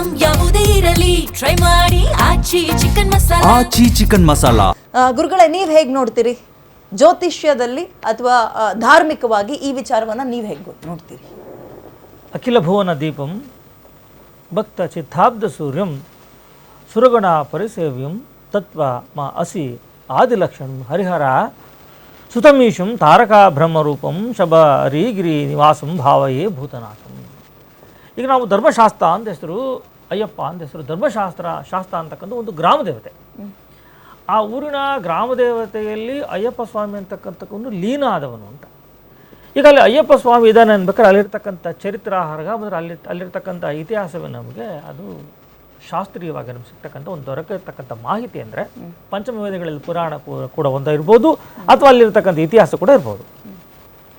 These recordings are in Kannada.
ಐಟಂ ಯಾವುದೇ ಇರಲಿ ಟ್ರೈ ಮಾಡಿ ಆಚಿ ಚಿಕನ್ ಮಸಾಲಾ. ಆಚಿ ಚಿಕನ್ ಮಸಾಲಾ. ಗುರುಗಳೇ, ನೀವು ಹೇಗೆ ನೋಡ್ತೀರಿ ಜ್ಯೋತಿಷ್ಯದಲ್ಲಿ ಅಥವಾ ಧಾರ್ಮಿಕವಾಗಿ ಈ ವಿಚಾರವನ್ನು ನೀವು ಹೇಗೆ ನೋಡ್ತೀರಿ? ಅಖಿಲ ಭುವನ ದೀಪಂ ಭಕ್ತ ಚಿತ್ತಾಬ್ದ ಸೂರ್ಯಂ ಸುರಗಣ ಪರಿಸೇವ್ಯಂ ತತ್ವ ಮ ಅಸಿ ಆದಿಲಕ್ಷಣಂ ಹರಿಹರ ಸುತಮೀಶಂ ತಾರಕಾ ಬ್ರಹ್ಮರೂಪಂ ಶಬರಿಗಿರಿ ನಿವಾಸಂ ಭಾವಯೇ ಭೂತನಾಥಂ. ಈಗ ನಾವು ಧರ್ಮಶಾಸ್ತ್ರ ಅಂತ ಹೆಸರು, ಅಯ್ಯಪ್ಪ ಅಂತ ಹೆಸರು. ಶಾಸ್ತ್ರ ಅಂತಕ್ಕಂಥ ಒಂದು ಗ್ರಾಮ ದೇವತೆ. ಆ ಊರಿನ ಗ್ರಾಮ ದೇವತೆಯಲ್ಲಿ ಅಯ್ಯಪ್ಪ ಸ್ವಾಮಿ ಅಂತಕ್ಕಂಥ ಒಂದು ಲೀನ ಆದವನು ಅಂತ. ಈಗ ಅಲ್ಲಿ ಅಯ್ಯಪ್ಪ ಸ್ವಾಮಿ ಇದ್ದಾನೆ ಅನ್ಬೇಕಾದ್ರೆ ಅಲ್ಲಿರ್ತಕ್ಕಂಥ ಚರಿತ್ರ ಅಂದರೆ ಅಲ್ಲಿರ್ತಕ್ಕಂಥ ಇತಿಹಾಸವೇ ನಮಗೆ ಅದು ಶಾಸ್ತ್ರೀಯವಾಗಿ ನಮ್ಗೆ ಸಿಗ್ತಕ್ಕಂಥ ಒಂದು ದೊರಕಿರ್ತಕ್ಕಂಥ ಮಾಹಿತಿ ಅಂದರೆ ಪಂಚಮ ವೇದಗಳಲ್ಲಿ ಪುರಾಣ ಕೂಡ ಒಂದು ಇರ್ಬೋದು, ಅಥವಾ ಅಲ್ಲಿರ್ತಕ್ಕಂಥ ಇತಿಹಾಸ ಕೂಡ ಇರ್ಬೋದು.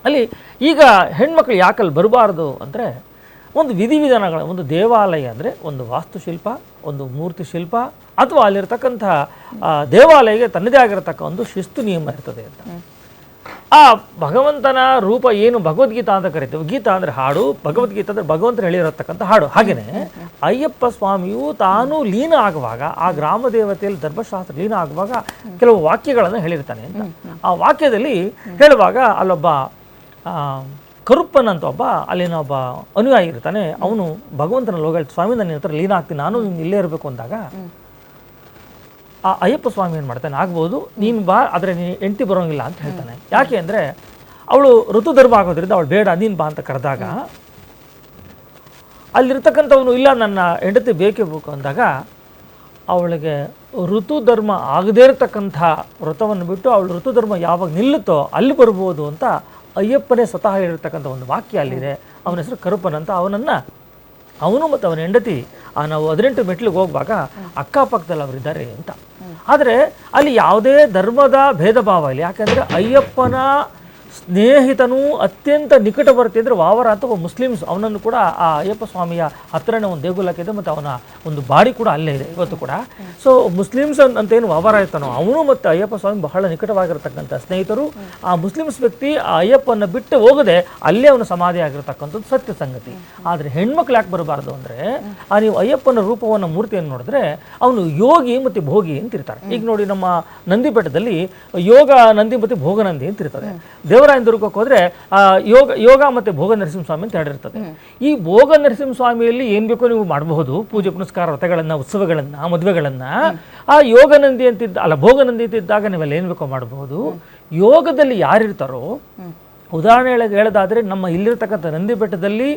ಅಲ್ಲಿ ಈಗ ಹೆಣ್ಮಕ್ಳು ಯಾಕಲ್ಲಿ ಬರಬಾರ್ದು ಅಂದರೆ ಒಂದು ವಿಧಿವಿಧಾನಗಳ ಒಂದು ದೇವಾಲಯ ಅಂದರೆ ಒಂದು ವಾಸ್ತುಶಿಲ್ಪ, ಒಂದು ಮೂರ್ತಿ ಶಿಲ್ಪ, ಅಥವಾ ಅಲ್ಲಿರ್ತಕ್ಕಂಥ ದೇವಾಲಯಕ್ಕೆ ತನ್ನದೇ ಆಗಿರತಕ್ಕ ಒಂದು ಶಿಸ್ತು ನಿಯಮ ಇರ್ತದೆ ಅಂತ. ಆ ಭಗವಂತನ ರೂಪ ಏನು ಭಗವದ್ಗೀತಾ ಅಂತ ಕರಿತೀವಿ. ಗೀತಾ ಅಂದರೆ ಹಾಡು, ಭಗವದ್ಗೀತಾ ಅಂದರೆ ಭಗವಂತನ ಹೇಳಿರತಕ್ಕಂಥ ಹಾಡು. ಹಾಗೆಯೇ ಅಯ್ಯಪ್ಪ ಸ್ವಾಮಿಯು ತಾನು ಲೀನ ಆಗುವಾಗ, ಆ ಗ್ರಾಮ ದೇವತೆಯಲ್ಲಿ ಧರ್ಮಶಾಸ್ತ್ರ ಲೀನ ಆಗುವಾಗ ಕೆಲವು ವಾಕ್ಯಗಳನ್ನು ಹೇಳಿರ್ತಾನೆ ಅಂತ. ಆ ವಾಕ್ಯದಲ್ಲಿ ಹೇಳುವಾಗ ಅಲ್ಲೊಬ್ಬ ಕರುಪ್ಪನಂತ ಒಬ್ಬ ಅಲ್ಲಿನ ಒಬ್ಬ ಅನುಯಾಯಿ ಇರ್ತಾನೆ. ಅವನು ಭಗವಂತನ ಲೋಕ ಸ್ವಾಮಿ ನನ್ನ ಹತ್ರ ಲೀನ ಆಗ್ತೀನಿ, ನಾನು ಇಲ್ಲೇ ಇರಬೇಕು ಅಂದಾಗ ಆ ಅಯ್ಯಪ್ಪ ಸ್ವಾಮಿ ಏನು ಮಾಡ್ತಾನೆ, ಆಗ್ಬೋದು ನೀನು ಬಾ, ಆದರೆ ನೀನು ಹೆಂಡತಿ ಬರೋಂಗಿಲ್ಲ ಅಂತ ಹೇಳ್ತಾನೆ. ಯಾಕೆ ಅಂದರೆ ಅವಳು ಋತುಧರ್ಮ ಆಗೋದ್ರಿಂದ ಅವಳು ಬೇಡ ನೀನು ಬಾ ಅಂತ ಕರೆದಾಗ ಅಲ್ಲಿರ್ತಕ್ಕಂಥವನು ಇಲ್ಲ ನನ್ನ ಹೆಂಡತಿ ಬೇಕೇ ಬೇಕು ಅಂದಾಗ ಅವಳಿಗೆ ಋತುಧರ್ಮ ಆಗದೇ ಇರತಕ್ಕಂಥ ವ್ರತವನ್ನು ಬಿಟ್ಟು ಅವಳು ಋತುಧರ್ಮ ಯಾವಾಗ ನಿಲ್ಲುತ್ತೋ ಅಲ್ಲಿ ಬರ್ಬೋದು ಅಂತ ಅಯ್ಯಪ್ಪನೇ ಸ್ವತಃ ಹೇಳಿರ್ತಕ್ಕಂಥ ಒಂದು ವಾಕ್ಯ ಅಲ್ಲಿದೆ. ಅವನ ಹೆಸರು ಕರುಪ್ಪನಂತ. ಅವನು ಮತ್ತು ಅವನ ಹೆಂಡತಿ ನಾವು 18 ಮೆಟ್ಲಿಗೆ ಹೋಗುವಾಗ ಅಕ್ಕಪಕ್ಕದಲ್ಲಿ ಅವರಿದ್ದಾರೆ ಅಂತ. ಆದರೆ ಅಲ್ಲಿ ಯಾವುದೇ ಧರ್ಮದ ಭೇದ ಭಾವ ಇಲ್ಲ. ಯಾಕೆಂದರೆ ಅಯ್ಯಪ್ಪನ ಸ್ನೇಹಿತನು ಅತ್ಯಂತ ನಿಕಟವರ್ತಿ ಅಂದರೆ ವಾವರ ಅಂತ ಒಬ್ಬ ಮುಸ್ಲಿಮ್ಸ್, ಅವನನ್ನು ಕೂಡ ಆ ಅಯ್ಯಪ್ಪ ಸ್ವಾಮಿಯ ಹತ್ತಿರನೇ ಒಂದು ದೇಗುಲಕ್ಕಿದೆ ಮತ್ತು ಅವನ ಒಂದು ಬಾಡಿ ಕೂಡ ಅಲ್ಲೇ ಇದೆ ಇವತ್ತು ಕೂಡ. ಸೊ ಮುಸ್ಲಿಮ್ಸ್ ಅಂತೇನು ವಾವರ ಇರ್ತಾನೋ ಅವನು ಮತ್ತು ಅಯ್ಯಪ್ಪ ಸ್ವಾಮಿ ಬಹಳ ನಿಕಟವಾಗಿರತಕ್ಕಂಥ ಸ್ನೇಹಿತರು. ಆ ಮುಸ್ಲಿಮ್ಸ್ ವ್ಯಕ್ತಿ ಆ ಅಯ್ಯಪ್ಪನ ಬಿಟ್ಟು ಹೋಗದೆ ಅಲ್ಲೇ ಅವನ ಸಮಾಧಿ ಆಗಿರತಕ್ಕಂಥದ್ದು ಸತ್ಯ ಸಂಗತಿ. ಆದರೆ ಹೆಣ್ಮಕ್ಳು ಯಾಕೆ ಬರಬಾರ್ದು ಅಂದರೆ ನೀವು ಅಯ್ಯಪ್ಪನ ರೂಪವನ್ನು ಮೂರ್ತಿಯನ್ನು ನೋಡಿದ್ರೆ ಅವನು ಯೋಗಿ ಮತ್ತು ಭೋಗಿ ಅಂತಿರ್ತಾರೆ. ಈಗ ನೋಡಿ ನಮ್ಮ ನಂದಿಬೆಟ್ಟದಲ್ಲಿ ಯೋಗ ನಂದಿ ಮತ್ತು ಭೋಗನಂದಿ ಅಂತಿರ್ತದೆ. ದೇವರಾಯನದುರ್ಗಕ್ಕೆ ಹೋದರೆ ಯೋಗ ಮತ್ತು ಭೋಗ ನರಸಿಂಹಸ್ವಾಮಿ ಅಂತ ಹೇಳಿರ್ತದೆ. ಈ ಭೋಗ ನರಸಿಂಹಸ್ವಾಮಿಯಲ್ಲಿ ಏನು ಬೇಕೋ ನೀವು ಮಾಡಬಹುದು, ಪೂಜೆ ಪುನಸ್ಕಾರ ವ್ರತಗಳನ್ನು, ಉತ್ಸವಗಳನ್ನು, ಮದುವೆಗಳನ್ನು. ಆ ಯೋಗನಂದಿ ಭೋಗನಂದಿ ಅಂತಿದ್ದಾಗ ನೀವೆಲ್ಲ ಏನು ಬೇಕೋ ಮಾಡಬಹುದು. ಯೋಗದಲ್ಲಿ ಯಾರಿರ್ತಾರೋ, ಉದಾಹರಣೆ ಹೇಳೋದಾದರೆ ನಮ್ಮ ಇಲ್ಲಿರ್ತಕ್ಕಂಥ ನಂದಿ ಬೆಟ್ಟದಲ್ಲಿ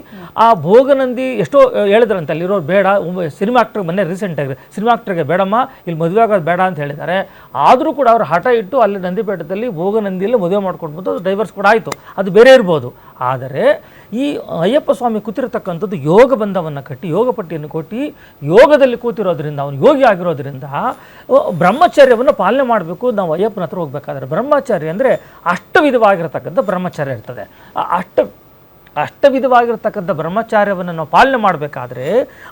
ಆ ಭೋಗನಂದಿ ಎಷ್ಟೋ ಹೇಳಿದ್ರಂತೆ ಅಲ್ಲಿರೋರು ಬೇಡ, ಸಿನಿಮಾ ಆಕ್ಟರ್ ಮೊನ್ನೆ ರೀಸೆಂಟಾಗಿ ಸಿನಿಮಾ ಆಕ್ಟರ್ಗೆ ಬೇಡಮ್ಮ ಇಲ್ಲಿ ಮದುವೆ ಆಗೋದು ಬೇಡ ಅಂತ ಹೇಳಿದ್ದಾರೆ. ಆದರೂ ಕೂಡ ಅವರು ಹಠ ಇಟ್ಟು ಅಲ್ಲಿ ನಂದಿ ಬೆಟ್ಟದಲ್ಲಿ ಭೋಗನಂದಿಯಲ್ಲಿ ಮದುವೆ ಮಾಡ್ಕೊಂಡು ಬಂದು ಡೈವರ್ಸ್ ಕೂಡ ಆಯಿತು. ಅದು ಬೇರೆ ಇರ್ಬೋದು. ಆದರೆ ಈ ಅಯ್ಯಪ್ಪ ಸ್ವಾಮಿ ಕೂತಿರತಕ್ಕಂಥದ್ದು ಯೋಗ ಬಂಧವನ್ನು ಕಟ್ಟಿ, ಯೋಗ ಪಟ್ಟಿಯನ್ನು ಕೊಟ್ಟು ಯೋಗದಲ್ಲಿ ಕೂತಿರೋದ್ರಿಂದ, ಅವನು ಯೋಗಿ ಆಗಿರೋದ್ರಿಂದ ಬ್ರಹ್ಮಚರ್ಯವನ್ನು ಪಾಲನೆ ಮಾಡಬೇಕು. ನಾವು ಅಯ್ಯಪ್ಪನ ಹತ್ರ ಹೋಗ್ಬೇಕಾದ್ರೆ ಬ್ರಹ್ಮಚರ್ಯ ಅಂದರೆ ಅಷ್ಟವಿಧವಾಗಿರತಕ್ಕಂಥ ಬ್ರಹ್ಮಚರ್ಯ ಇರ್ತದೆ. ಅಷ್ಟವಿಧವಾಗಿರ್ತಕ್ಕಂಥ ಬ್ರಹ್ಮಚಾರ್ಯವನ್ನು ನಾವು ಪಾಲನೆ ಮಾಡಬೇಕಾದ್ರೆ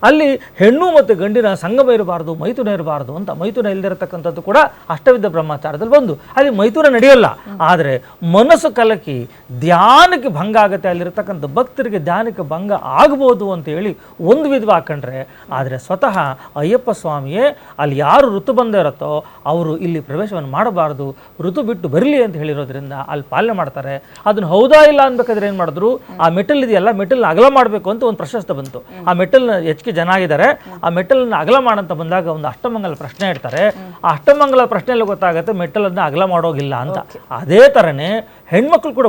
ಅಲ್ಲಿ ಹೆಣ್ಣು ಮತ್ತು ಗಂಡಿನ ಸಂಗಮ ಇರಬಾರ್ದು, ಮೈಥುನ ಇರಬಾರ್ದು ಅಂತ. ಮೈಥುನ ಇಲ್ಲದಿರತಕ್ಕಂಥದ್ದು ಕೂಡ ಅಷ್ಟವಿಧ ಬ್ರಹ್ಮಚಾರದಲ್ಲಿ ಬಂದು ಅಲ್ಲಿ ಮೈಥುನ ನಡೆಯೋಲ್ಲ. ಆದರೆ ಮನಸ್ಸು ಕಲಕಿ ಧ್ಯಾನಕ್ಕೆ ಭಂಗ ಆಗುತ್ತೆ, ಅಲ್ಲಿರ್ತಕ್ಕಂಥ ಭಕ್ತರಿಗೆ ಧ್ಯಾನಕ್ಕೆ ಭಂಗ ಆಗ್ಬೋದು ಅಂತೇಳಿ ಒಂದು ವಿಧವಾಗಿ ಹಾಕೊಂಡ್ರೆ. ಆದರೆ ಸ್ವತಃ ಅಯ್ಯಪ್ಪ ಸ್ವಾಮಿಯೇ ಅಲ್ಲಿ ಯಾರು ಋತು ಬಂದ ಇರುತ್ತೋ ಅವರು ಇಲ್ಲಿ ಪ್ರವೇಶವನ್ನು ಮಾಡಬಾರ್ದು, ಋತು ಬಿಟ್ಟು ಬರಲಿ ಅಂತ ಹೇಳಿರೋದ್ರಿಂದ ಅಲ್ಲಿ ಪಾಲನೆ ಮಾಡ್ತಾರೆ. ಅದನ್ನು ಹೌದಾ ಇಲ್ಲ ಅನ್ಬೇಕಾದ್ರೆ ಏನು ಮಾಡಿದ್ರು, ಆ ಮೆಟಲ್ ಇದೆಯಲ್ಲ, ಮೆಟಲ್ನ ಅಗಲ ಮಾಡಬೇಕು ಅಂತ ಒಂದು ಪ್ರಶಸ್ತಿ ಬಂತು. ಆ ಮೆಟಲ್ನ ಹೆಚ್ಚಿಗೆ ಜನ ಆಗಿದ್ದಾರೆ, ಆ ಮೆಟಲ್ನ ಅಗಲ ಮಾಡಂತ ಬಂದಾಗ ಒಂದು ಅಷ್ಟಮಂಗಲ ಪ್ರಶ್ನೆ ಇಡ್ತಾರೆ. ಆ ಅಷ್ಟಮಂಗಲ ಪ್ರಶ್ನೆಯಲ್ಲಿ ಗೊತ್ತಾಗುತ್ತೆ ಮೆಟಲನ್ನು ಅಗಲ ಮಾಡೋಗಿಲ್ಲ ಅಂತ. ಅದೇ ಥರನೇ ಹೆಣ್ಮಕ್ಳು ಕೂಡ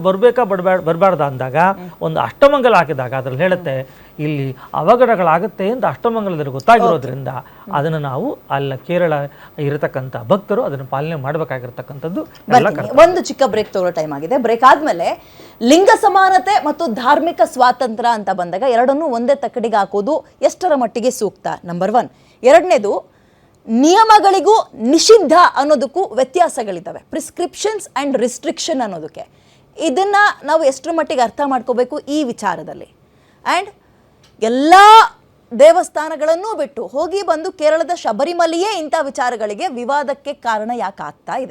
ಬರಬೇಕಾ ಬರಬಾರ್ದ ಅಂದಾಗ ಒಂದು ಅಷ್ಟಮಂಗಲ ಹಾಕಿದಾಗ ಅದರಲ್ಲಿ ಹೇಳುತ್ತೆ ಇಲ್ಲಿ ಅವಘಡಗಳಾಗುತ್ತೆ ಅಂತ ಅಷ್ಟಮಂಗಲದಲ್ಲಿ ಗೊತ್ತಾಗಿರೋದ್ರಿಂದ ಅದನ್ನು ನಾವು ಅಲ್ಲ ಕೇರಳ ಇರತಕ್ಕಂಥ ಭಕ್ತರು ಅದನ್ನು ಪಾಲನೆ ಮಾಡಬೇಕಾಗಿರ್ತಕ್ಕಂಥದ್ದು. ಒಂದು ಚಿಕ್ಕ ಬ್ರೇಕ್ ತಗೊಳ್ಳೋ ಟೈಮ್ ಆಗಿದೆ. ಬ್ರೇಕ್ ಆದ್ಮೇಲೆ ಲಿಂಗ ಸಮಾನತೆ ಮತ್ತು ಧಾರ್ಮಿಕ ಸ್ವಾತಂತ್ರ್ಯ ಅಂತ ಬಂದಾಗ ಎರಡನ್ನೂ ಒಂದೇ ತಕ್ಕಡಿಗೆ ಹಾಕೋದು ಎಷ್ಟರ ಮಟ್ಟಿಗೆ ಸೂಕ್ತ? ನಂಬರ್ 1. ಎರಡನೇದು, ನಿಯಮಗಳಿಗೂ ನಿಷಿದ್ಧ ಅನ್ನೋದಕ್ಕೂ ವ್ಯತ್ಯಾಸಗಳಿದ್ದಾವೆ. ಪ್ರಿಸ್ಕ್ರಿಪ್ಷನ್ಸ್ ಆ್ಯಂಡ್ ರಿಸ್ಟ್ರಿಕ್ಷನ್ ಅನ್ನೋದಕ್ಕೆ ಇದನ್ನ ನಾವು ಎಷ್ಟರ ಮಟ್ಟಿಗೆ ಅರ್ಥ ಮಾಡ್ಕೋಬೇಕು ಈ ವಿಚಾರದಲ್ಲಿ. ಆ್ಯಂಡ್ ಎಲ್ಲ ದೇವಸ್ಥಾನಗಳನ್ನೂ ಬಿಟ್ಟು ಹೋಗಿ ಬಂದು ಕೇರಳದ ಶಬರಿಮಲೆಯೇ ಇಂಥ ವಿಚಾರಗಳಿಗೆ ವಿವಾದಕ್ಕೆ ಕಾರಣ ಯಾಕೆ ಆಗ್ತಾ ಇದೆ?